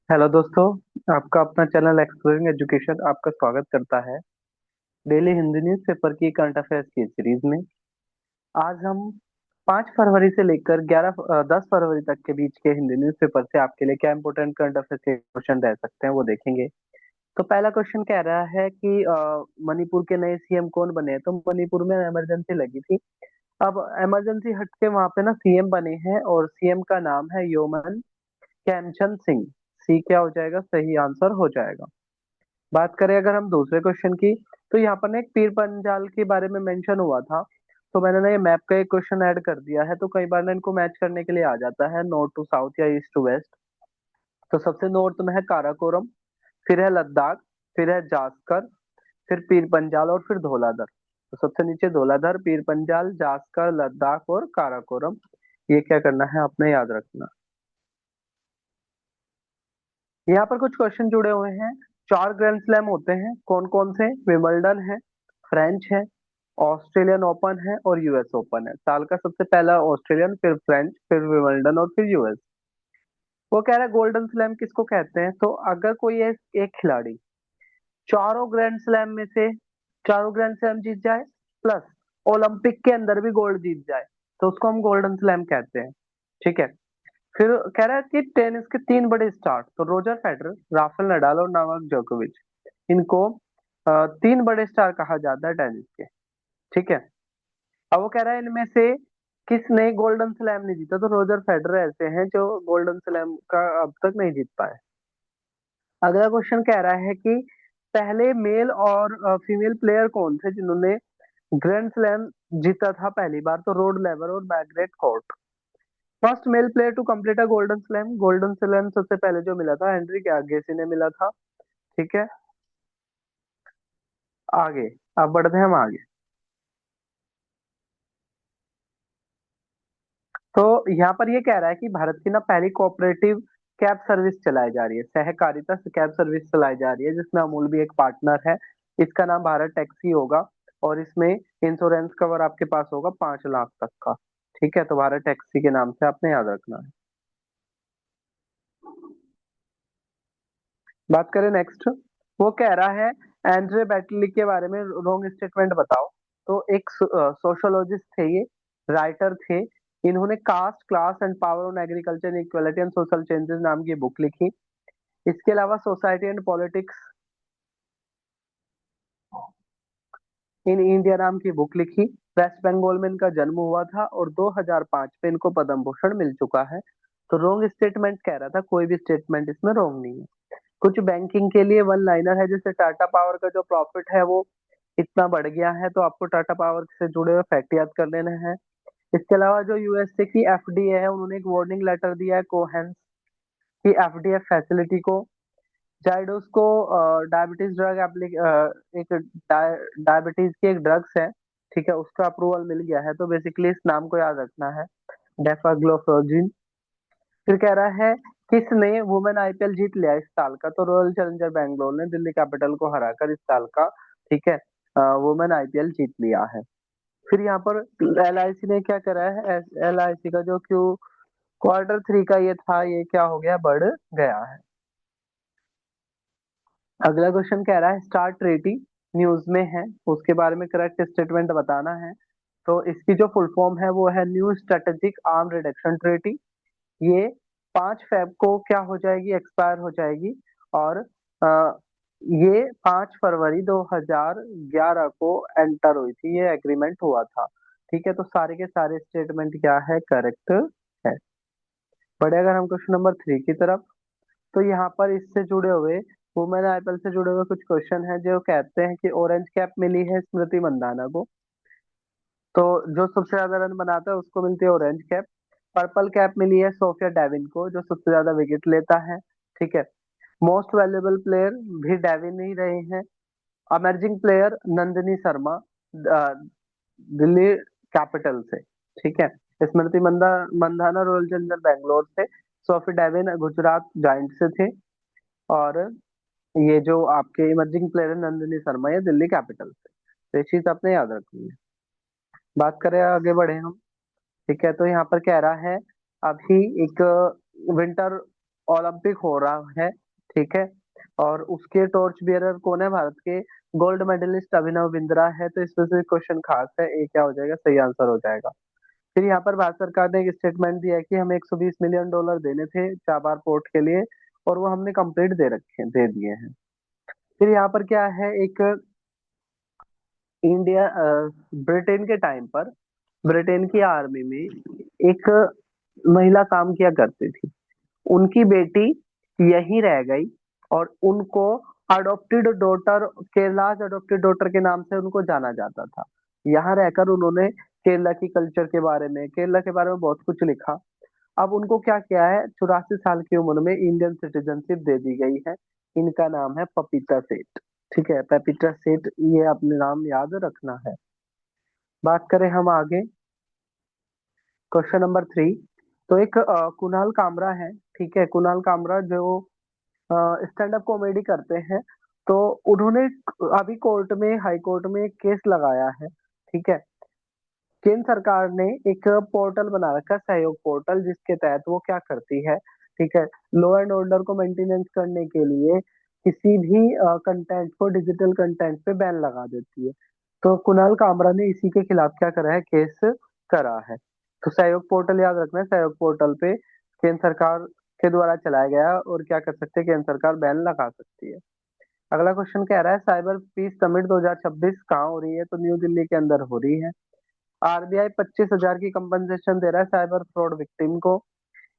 Hello दोस्तों। आपका अपना चैनल एक्सप्लोरिंग एजुकेशन आपका स्वागत करता है डेली हिंदी न्यूज पेपर की करंट अफेयर्स की सीरीज में। आज हम 5 फरवरी से लेकर 10 फरवरी तक के बीच के हिंदी न्यूज पेपर से आपके लिए क्या इंपॉर्टेंट करंट अफेयर्स के क्वेश्चन रह सकते हैं वो देखेंगे। तो पहला क्वेश्चन कह रहा है कि मणिपुर के नए सीएम कौन बने हैं। तो मणिपुर में इमरजेंसी लगी थी। अब इमरजेंसी हट के वहां पे ना सीएम बने हैं और सीएम का नाम है योमन कैमचंद सिंह। सी क्या हो जाएगा, सही आंसर हो जाएगा। बात करें अगर हम दूसरे क्वेश्चन की, तो यहाँ पर ना एक पीर पंजाल के बारे में मेंशन हुआ था। तो मैंने ना ये मैप का एक क्वेश्चन ऐड कर दिया है, तो कई बार ना इनको मैच करने के लिए आ जाता है नॉर्थ टू साउथ या ईस्ट टू वेस्ट। तो सबसे नॉर्थ में है काराकोरम, फिर है लद्दाख, फिर है जास्कर, फिर पीर पंजाल और फिर धौलाधर। तो सबसे नीचे धौलाधर, पीर पंजाल, जास्कर, लद्दाख और काराकोरम। ये क्या करना है आपने याद रखना। यहाँ पर कुछ क्वेश्चन जुड़े हुए हैं। 4 ग्रैंड स्लैम होते हैं, कौन कौन से? विंबलडन है, फ्रेंच है, ऑस्ट्रेलियन ओपन है और यूएस ओपन है। साल का सबसे पहला ऑस्ट्रेलियन, फिर फ्रेंच, फिर विंबलडन और फिर यूएस। वो कह रहा है गोल्डन स्लैम किसको कहते हैं। तो अगर कोई एक खिलाड़ी चारों ग्रैंड स्लैम में से चारों ग्रैंड स्लैम जीत जाए प्लस ओलंपिक के अंदर भी गोल्ड जीत जाए तो उसको हम गोल्डन स्लैम कहते हैं। ठीक है। फिर कह रहा है कि टेनिस के 3 बड़े स्टार, तो रोजर फेडरर, राफेल नडाल और नोवाक जोकोविच, इनको 3 बड़े स्टार कहा जाता है टेनिस के। ठीक है। अब वो कह रहा है इनमें से किसने गोल्डन स्लैम नहीं जीता। तो रोजर फेडरर ऐसे हैं जो गोल्डन स्लैम का अब तक नहीं जीत पाए। अगला क्वेश्चन कह रहा है कि पहले मेल और फीमेल प्लेयर कौन थे जिन्होंने ग्रैंड स्लैम जीता था पहली बार। तो रोड लेवर और Margaret Court. First male player to complete a golden slam. Golden slam सबसे पहले जो मिला था हेनरी अगेसी ने मिला था। ठीक है। आगे अब बढ़ते हैं हम आगे। तो यहाँ पर ये कह रहा है कि भारत की ना पहली कोऑपरेटिव कैब सर्विस चलाई जा रही है, सहकारिता से कैब सर्विस चलाई जा रही है जिसमें अमूल भी एक पार्टनर है। इसका नाम भारत टैक्सी होगा और इसमें इंश्योरेंस कवर आपके पास होगा 5 लाख तक का। ठीक है। तो भारत टैक्सी के नाम से आपने याद रखना है। बात करें नेक्स्ट। वो कह रहा है एंड्रे बैटली के बारे में रॉन्ग स्टेटमेंट बताओ। तो एक सोशोलॉजिस्ट थे ये, राइटर थे। इन्होंने caste class and power on agriculture equality and social changes नाम की बुक लिखी। इसके अलावा society and politics in India नाम की बुक लिखी। वेस्ट बंगाल में इनका जन्म हुआ था और 2005 में इनको पद्म भूषण मिल चुका है। तो रॉन्ग स्टेटमेंट कह रहा था, कोई भी स्टेटमेंट इसमें रॉन्ग नहीं है। कुछ बैंकिंग के लिए वन लाइनर है, जैसे टाटा पावर का जो प्रॉफिट है वो इतना बढ़ गया है, तो आपको टाटा पावर से जुड़े हुए फैक्ट याद कर लेने हैं। इसके अलावा जो यूएसए की एफडीए है उन्होंने एक वार्निंग लेटर दिया है कोहेंस की एफडीएफ फैसिलिटी को। जाइडोस को डायबिटीज ड्रग एक डायबिटीज की एक ड्रग्स है। ठीक है, उसका अप्रूवल मिल गया है। तो बेसिकली इस नाम को याद रखना है, डेफाग्लोफोजिन। फिर कह रहा है किसने वुमेन आईपीएल जीत लिया इस साल का। तो रॉयल चैलेंजर बैंगलोर ने दिल्ली कैपिटल को हराकर इस साल का, ठीक है, वुमेन आईपीएल जीत लिया है। फिर यहाँ पर एलआईसी ने क्या करा है, एलआईसी का जो क्यू Q3 का ये था, ये क्या हो गया, बढ़ गया है। अगला क्वेश्चन कह रहा है स्टार ट्रेटी न्यूज में है, उसके बारे में करेक्ट स्टेटमेंट बताना है। तो इसकी जो फुल फॉर्म है वो है new strategic arm reduction treaty. ये 5 फेब को क्या हो जाएगी, एक्सपायर हो जाएगी। और अ, ये 5 फरवरी 2011 को एंटर हुई थी, ये एग्रीमेंट हुआ था। ठीक है। तो सारे के सारे स्टेटमेंट क्या है, करेक्ट है। बढ़े अगर हम क्वेश्चन नंबर 3 की तरफ, तो यहाँ पर इससे जुड़े हुए वुमेन आईपीएल से जुड़े हुए कुछ क्वेश्चन हैं जो कहते हैं कि ऑरेंज कैप मिली है स्मृति मंदाना को। तो जो सबसे ज्यादा रन बनाता है उसको मिलती है ऑरेंज कैप। पर्पल कैप मिली है सोफिया डेविन को जो सबसे ज्यादा विकेट लेता है। ठीक है। मोस्ट वैल्यूएबल प्लेयर भी डेविन ही रहे हैं। Emerging player Nandini Sharma, Delhi Capital से। ठीक है। स्मृति मंदाना रॉयल चैलेंजर बैंगलोर से। सोफी डेविन गुजरात जायंट से थे। और ये जो आपके इमर्जिंग प्लेयर है नंदिनी शर्मा, ये दिल्ली कैपिटल से। तो ये चीज आपने याद रखनी है। बात करें आगे बढ़े हम। ठीक है। तो यहाँ पर कह रहा है अभी एक विंटर ओलंपिक हो रहा है, ठीक है। और उसके टॉर्च बियरर कौन है? भारत के गोल्ड मेडलिस्ट अभिनव बिंद्रा है। तो इसमें से क्वेश्चन खास है, ये क्या हो जाएगा? सही आंसर हो जाएगा। फिर यहाँ पर भारत सरकार ने एक स्टेटमेंट दिया है कि हमें $120 मिलियन देने थे चाबार पोर्ट के लिए, और वो हमने कंप्लीट दे दिए हैं। फिर यहाँ पर क्या है, एक इंडिया ब्रिटेन के टाइम पर ब्रिटेन की आर्मी में एक महिला काम किया करती थी। उनकी बेटी यहीं रह गई, और उनको adopted daughter, Kerala's adopted daughter के नाम से उनको जाना जाता था। यहाँ रहकर उन्होंने केरला की कल्चर के बारे में, केरला के बारे में बहुत कुछ लिखा। अब उनको क्या किया है, 84 साल की उम्र में इंडियन सिटीजनशिप दे दी गई है। इनका नाम है पपीता सेठ। ठीक है, पपीता सेठ, ये अपने नाम याद रखना है। बात करें हम आगे, क्वेश्चन नंबर 3। तो एक कुणाल कामरा है, ठीक है। कुणाल कामरा जो स्टैंड अप कॉमेडी करते हैं, तो उन्होंने अभी कोर्ट में, हाई कोर्ट में एक केस लगाया है, ठीक है। केंद्र सरकार ने एक पोर्टल बना रखा है, सहयोग पोर्टल, जिसके तहत वो क्या करती है, ठीक है, लॉ एंड ऑर्डर को मेंटेनेंस करने के लिए किसी भी कंटेंट को, डिजिटल कंटेंट पे बैन लगा देती है। तो कुणाल कामरा ने इसी के खिलाफ क्या करा है, केस करा है। तो सहयोग पोर्टल याद रखना है, सहयोग पोर्टल पे केंद्र सरकार के द्वारा चलाया गया है, और क्या कर सकते हैं, केंद्र सरकार बैन लगा सकती है। अगला क्वेश्चन कह रहा है, साइबर पीस समिट 2026 कहाँ हो रही है? तो न्यू दिल्ली के अंदर हो रही है। आरबीआई 25,000 की कंपनसेशन दे रहा है साइबर फ्रॉड विक्टिम को।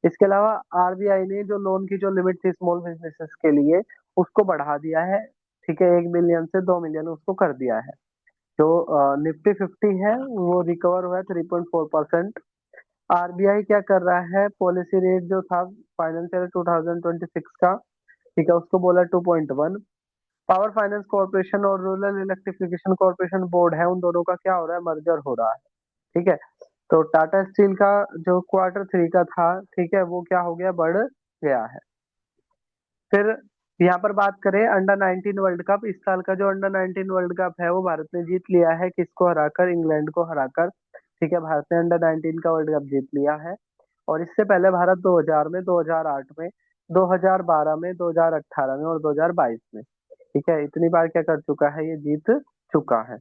इसके अलावा आरबीआई ने जो लोन की जो लिमिट थी स्मॉल बिजनेसेस के लिए, उसको बढ़ा दिया है, ठीक है। 1 मिलियन से 2 मिलियन उसको कर दिया है। जो निफ्टी 50 है वो रिकवर हुआ है 3.4%। आरबीआई क्या कर रहा है, पॉलिसी रेट जो था फाइनेंशियल 2026 का, ठीक है, उसको बोला 2.1। पावर फाइनेंस कॉर्पोरेशन और रूरल इलेक्ट्रिफिकेशन कॉर्पोरेशन बोर्ड है, उन दोनों का क्या हो रहा है, मर्जर हो रहा है, ठीक है। तो टाटा स्टील का जो Q3 का था, ठीक है, वो क्या हो गया, बढ़ गया है। फिर यहाँ पर बात करें अंडर 19 वर्ल्ड कप, इस साल का जो अंडर 19 वर्ल्ड कप है वो भारत ने जीत लिया है, किसको हराकर, इंग्लैंड को हराकर, ठीक है। भारत ने अंडर 19 का वर्ल्ड कप जीत लिया है। और इससे पहले भारत 2000 में, 2008 में, 2012 में, 2018 में और 2022 में, ठीक है, इतनी बार क्या कर चुका है, ये जीत चुका है।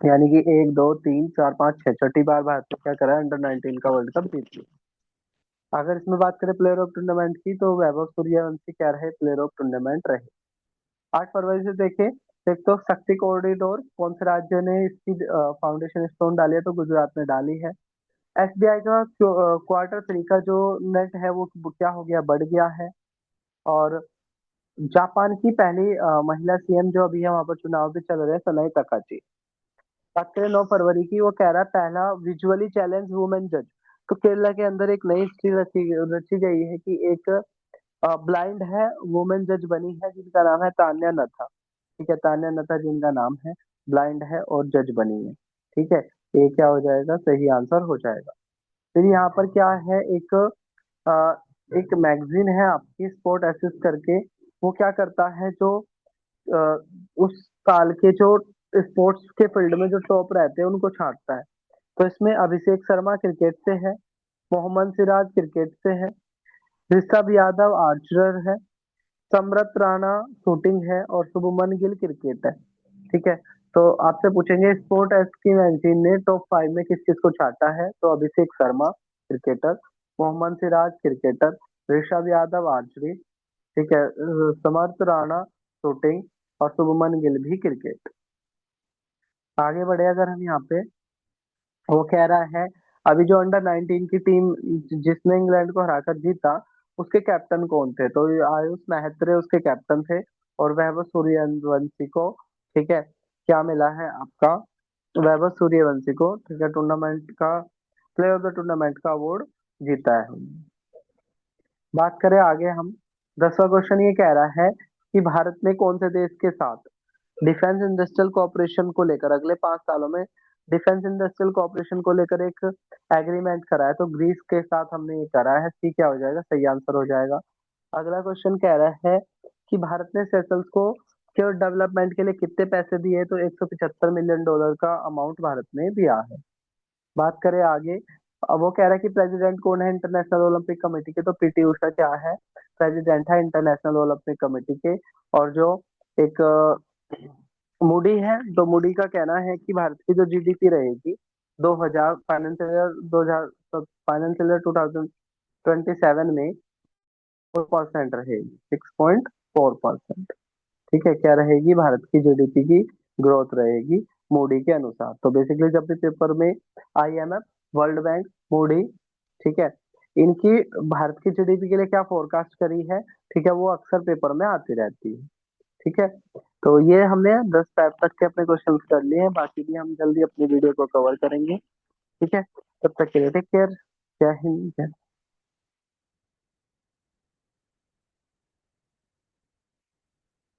यानी कि 1 2 3 4 5 6, छठी बार भारत ने क्या करा है, अंडर 19 का वर्ल्ड कप जीत लिया। अगर इसमें बात करें प्लेयर ऑफ टूर्नामेंट की, तो वैभव सूर्यवंशी क्या रहे, प्लेयर ऑफ टूर्नामेंट रहे। 8 फरवरी से देखें, एक तो शक्ति कॉरिडोर कौन से राज्य ने इसकी फाउंडेशन स्टोन डाली है? तो गुजरात ने डाली है। एसबीआई का Q3 का जो नेट है वो क्या हो गया, बढ़ गया है। और जापान की पहली महिला सीएम जो अभी है, वहां पर चुनाव भी चल रहे हैं, सनाई तकाची। बात करें 9 फरवरी की, वो कह रहा है पहला विजुअली चैलेंज वुमेन जज। तो केरला के अंदर एक नई हिस्ट्री रची रची गई है कि एक ब्लाइंड है, वुमेन जज बनी है, जिनका नाम है तान्या नथा, ठीक है। तान्या नथा जिनका नाम है, ब्लाइंड है और जज बनी है, ठीक है। ये क्या हो जाएगा, सही आंसर हो जाएगा। फिर यहाँ पर क्या है, अ, एक मैगजीन है आपकी, स्पोर्ट एसिस्ट करके। वो क्या करता है, जो अ, उस साल के जो स्पोर्ट्स के फील्ड में जो टॉप रहते हैं उनको छांटता है। तो इसमें अभिषेक शर्मा क्रिकेट से है, मोहम्मद सिराज क्रिकेट से है, ऋषभ यादव आर्चर है, समरत राणा शूटिंग है, और शुभमन गिल क्रिकेट है, ठीक है। तो आपसे पूछेंगे स्पोर्ट एस की मैगजीन ने टॉप 5 में किस किस को छाटा है? तो Abhishek Sharma cricketer, Mohammed Siraj cricketer, Rishabh Yadav archery, ठीक है, समर्थ राणा शूटिंग, और शुभमन गिल भी क्रिकेट। आगे बढ़े अगर हम यहाँ पे, वो कह रहा है अभी जो अंडर 19 की टीम जिसने इंग्लैंड को हराकर जीता, उसके कैप्टन कौन थे? तो ये आयुष महत्रे उसके कैप्टन थे। और वैभव सूर्यवंशी को, ठीक है, क्या मिला है आपका, वैभव सूर्यवंशी को, ठीक है, टूर्नामेंट का प्लेयर ऑफ द टूर्नामेंट का अवार्ड जीता है। बात करें आगे हम, 10वां क्वेश्चन ये कह रहा है कि भारत ने कौन से देश के साथ डिफेंस इंडस्ट्रियल कॉपरेशन को लेकर अगले 5 सालों में डिफेंस इंडस्ट्रियल कॉपरेशन को लेकर एक एग्रीमेंट करा है? तो ग्रीस के साथ हमने ये करा है। सी क्या हो जाएगा, सही आंसर हो जाएगा। अगला क्वेश्चन कह रहा है कि भारत ने सेशल्स को केवल डेवलपमेंट के लिए कितने पैसे दिए? तो $175 मिलियन का अमाउंट भारत ने दिया है। बात करें आगे, अब वो कह रहा है कि प्रेसिडेंट कौन है इंटरनेशनल ओलंपिक कमेटी के, तो पीटी उषा क्या है, प्रेसिडेंट है इंटरनेशनल ओलंपिक कमेटी के। और जो एक मूडी है, तो मूडी का कहना है कि भारत की जो जीडीपी रहेगी 2000 फाइनेंशियल ईयर 2000 फाइनेंशियल ईयर 2027 में 4% रहेगी, 6.4%। ठीक है, क्या रहेगी, भारत की जीडीपी की ग्रोथ रहेगी मूडी के अनुसार। तो बेसिकली जब भी पेपर में आईएमएफ, वर्ल्ड बैंक, मूडी, ठीक है, इनकी भारत की जीडीपी के लिए क्या फोरकास्ट करी है, ठीक है, वो अक्सर पेपर में आती रहती है। ठीक है, तो ये हमने 10 टाइप तक के अपने क्वेश्चंस कर लिए हैं, बाकी भी हम जल्दी अपनी वीडियो को कवर करेंगे। ठीक है, तब तक के लिए टेक केयर। जय हिंद, जय